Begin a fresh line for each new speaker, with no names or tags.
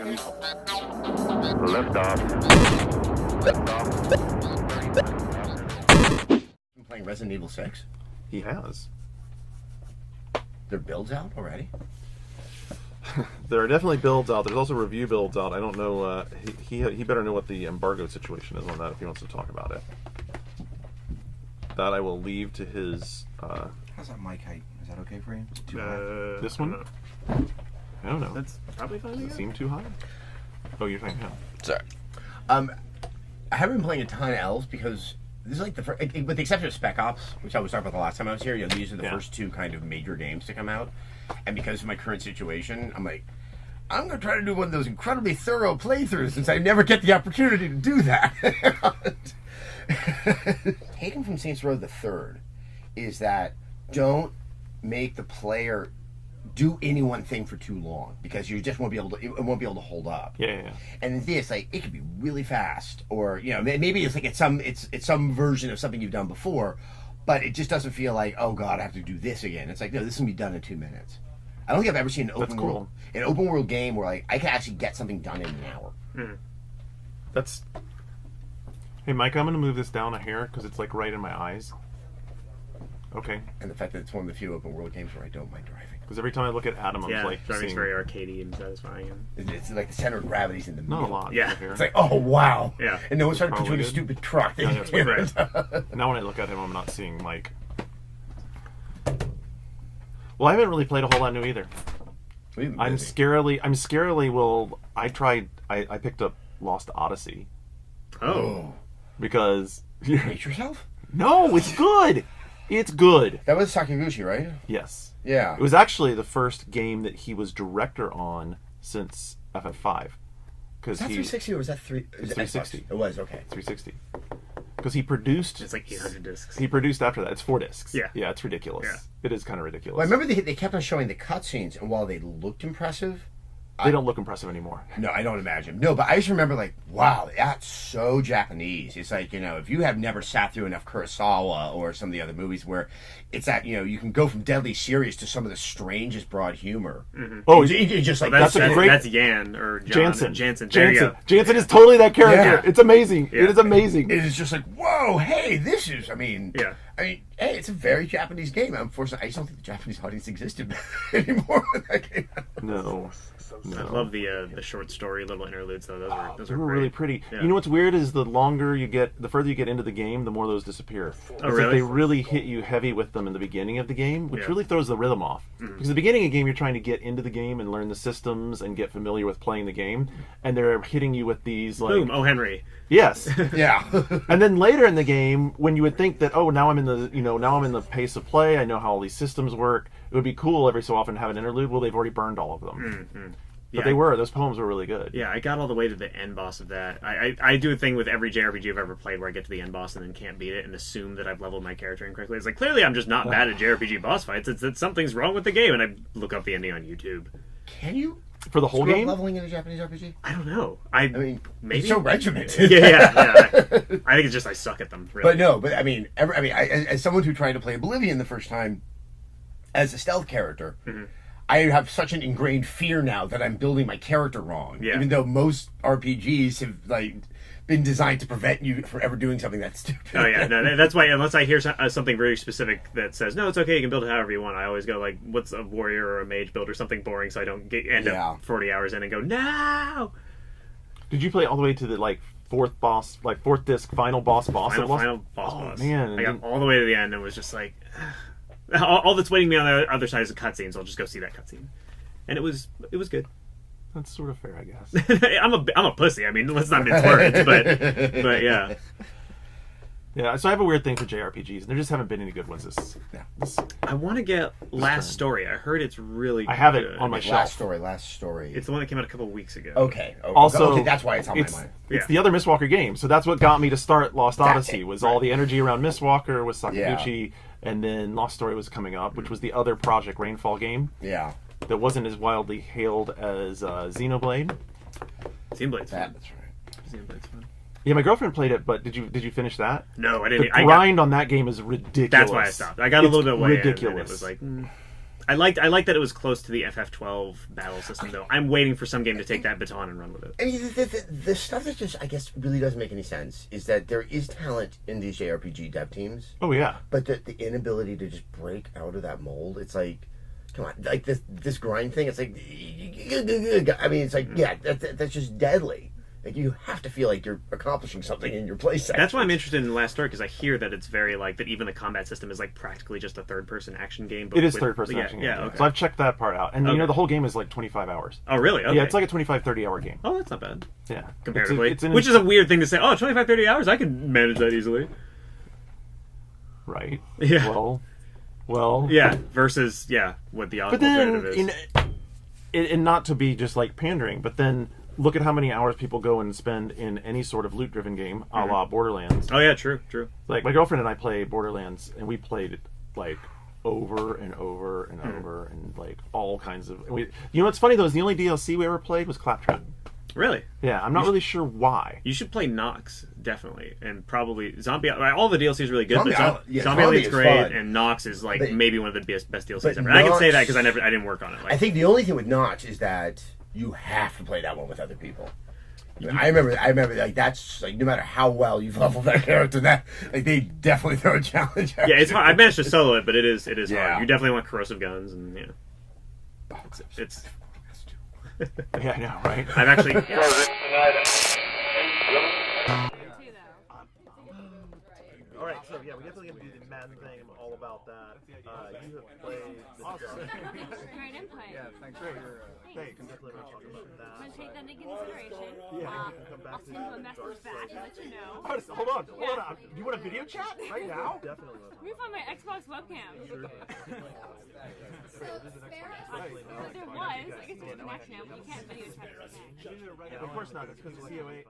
seconds.
Liftoff.
Been playing Resident Evil 6.
He has.
Their builds out already.
There are definitely builds out. There's also review builds out. I don't know. He better know what the embargo situation is on that if he wants to talk about it. That I will leave to his.
How's that mic height? Is that okay for you? Too high?
This one? I don't know.
That's probably fine.
Does it seem too high? Oh, you're talking.
Sorry. I haven't been playing a ton of elves because this is like the first, with the exception of Spec Ops, which I was talking about the last time I was here. You know, these are the first two kind of major games to come out, and because of my current situation, I'm like, I'm going to try to do one of those incredibly thorough playthroughs since I never get the opportunity to do that. Taken from Saints Row the Third is that don't make the player do any one thing for too long because you just won't be able to. It won't be able to hold up.
Yeah.
And this, like, it could be really fast, or maybe it's like it's some version of something you've done before, but it just doesn't feel like, oh god, I have to do this again. It's like, no, this can be done in 2 minutes. I don't think I've ever seen an open world game where like I can actually get something done in an hour.
That's. Hey, Mike, I'm going to move this down a hair because it's like right in my eyes. Okay.
And the fact that it's one of the few open world games where I don't mind driving.
Because every time I look at Adam, I'm like
driving's
seeing...
very arcadey and satisfying.
It's like the center of gravity's in the middle.
Not a lot.
Yeah.
It's like, oh wow.
Yeah.
And no one's trying to put you in a
Probably
stupid truck.
Yeah, that's
right.
Now when I look at him, I'm not seeing like. Well, I haven't really played a whole lot new either. I'm scarily. Well, I picked up Lost Odyssey.
Oh.
Because.
You hate yourself?
No, it's good. It's good.
That was Sakaguchi, right?
Yes.
Yeah.
It was actually the first game that he was director on since FF5.
Was that 360 or was that
360?
It was, okay.
360. Because he produced...
It's like 800 discs.
He produced after that. It's 4 discs.
Yeah.
Yeah, it's ridiculous.
Yeah.
It is kind of ridiculous.
Well, I remember they kept on showing the cutscenes, and while they looked impressive...
They don't look impressive anymore.
No, I don't imagine. No, but I just remember like, wow, that's so Japanese. It's like, if you have never sat through enough Kurosawa or some of the other movies where it's that, you can go from deadly serious to some of the strangest broad humor.
Mm-hmm.
Oh,
it's just like,
that's a great...
That's Yan or
Jansen.
Jansen.
Jansen is totally that character.
Yeah.
It's amazing.
Yeah.
It is amazing.
it is just like, whoa, hey, this is,
Yeah.
hey, it's a very Japanese game. Unfortunately, I just don't think the Japanese audience existed anymore when that came out.
No.
I love the short story little interludes though. Those
They
were
were
great.
really pretty.
Yeah.
You know what's weird is the further you get into the game, the more those disappear. It's like
really?
they really hit you heavy with them in the beginning of the game, which
Yeah.
really throws the rhythm off. Because the beginning of the game, you're trying to get into the game and learn the systems and get familiar with playing the game, and they're hitting you with these like,
Boom! Oh, Henry.
yes.
Yeah.
And then later in the game, when you would think that, oh, now I'm in the pace of play, I know how all these systems work. It would be cool every so often to have an interlude. Well, they've already burned all of them.
Mm-hmm.
But those poems were really good.
Yeah, I got all the way to the end boss of that. I do a thing with every JRPG I've ever played where I get to the end boss and then can't beat it and assume that I've leveled my character incorrectly. It's like, clearly I'm just not bad at JRPG boss fights. It's that something's wrong with the game, and I look up the ending on YouTube.
Can you?
For the whole
Screw up
game?
leveling in a Japanese RPG?
I don't know.
I mean,
maybe
it's so regimented.
yeah. I think it's just I suck at them. Really.
But no, as someone who tried to play Oblivion the first time as a stealth character, I have such an ingrained fear now that I'm building my character wrong.
Yeah.
Even though most RPGs have been designed to prevent you from ever doing something that's stupid.
Oh yeah, no, that's why unless I hear something very specific that says no, it's okay, you can build it however you want. I always go like, what's a warrior or a mage build or something boring, so I don't end up 40 hours in and go no.
Did you play all the way to the fourth disc final boss?
Final boss.
Man,
I got all the way to the end and was just like. All that's waiting me on the other side is the cutscenes. I'll just go see that cutscene, and it was good.
That's sort of fair, I guess.
I'm a pussy. I mean, let's not mince words, but yeah.
Yeah, so I have a weird thing for JRPGs, and there just haven't been any good ones.
I want to get Last Story. I heard it's really.
I have
good.
it on my shelf.
Last story.
It's the one that came out a couple of weeks ago.
Okay.
Also,
that's why it's on my mind.
It's the other Mistwalker game, so that's what got me to start Lost Odyssey.
it.
Was all the energy around Mistwalker with Sakaguchi, and then Lost Story was coming up, which was the other Project Rainfall game.
Yeah.
That wasn't as wildly hailed as Xenoblade.
Xenoblade's fun.
That's right.
Xenoblade's fun.
Yeah, my girlfriend played it, but did you finish that?
No, I didn't.
The grind on that game is ridiculous.
That's why I stopped. I got a little bit way
ridiculous.
in, and it was like, I like that it was close to the FF12 battle system, though. I'm waiting for some game to take that baton and run with it.
I mean, the stuff that just, I guess, really doesn't make any sense is that there is talent in these JRPG dev teams.
Oh, yeah.
But the inability to just break out of that mold, it's like, come on, like this grind thing, it's like, I mean, it's like, yeah, that's just deadly. Like, you have to feel like you're accomplishing something in your playset.
That's why I'm interested in Last Start, because I hear that it's very, like, that even the combat system is, like, practically just a third-person action game. But
it is third-person action game.
Yeah, okay.
So I've checked that part out. And, the whole game is, like, 25 hours.
Oh, really? Okay.
Yeah, it's like a 25, 30-hour game.
Oh, that's not bad.
Yeah.
Comparatively. Which is a weird thing to say. Oh, 25, 30 hours? I could manage that easily.
Right.
Yeah.
Well.
Yeah, versus, what the alternative is.
And not to be just, like, pandering, but then... Look at how many hours people go and spend in any sort of loot-driven game, a la Borderlands.
Oh, yeah, true.
Like, my girlfriend and I play Borderlands, and we played it, like, over and over and over, and, like, all kinds of... You know what's funny, though, is the only DLC we ever played was Claptrap.
Really?
Yeah, I'm not really sure why.
You should play Nox, definitely. And probably Zombie... All the DLC is really good,
Zombie
Zombie is great,
fun.
And Nox is, like, maybe one of the best DLCs ever. And
Nox,
I can say that because I didn't work on it. Like,
I think the only thing with Notch is that you have to play that one with other people. I remember, like, that's, like, no matter how well you've leveled that character, that, like, they definitely throw a challenge at
yeah, it's hard. I managed to solo it, but it is hard. You definitely want corrosive guns, and, it's
yeah, I know, right?
I've actually...
All right, so, yeah, we definitely have to do the math thing. I'm all about that. You have played this
Great input.
Yeah, thanks for your... Hey, congratulations on talking about that.
I'm going to take that into consideration.
Yeah,
I'll send you a message back and let you know.
Hold on. Do you want a video chat right now? Definitely.
Let me find my Xbox webcam. But there was. I guess it was connection now, but you can't video chat.
Of course not. It's because of COA.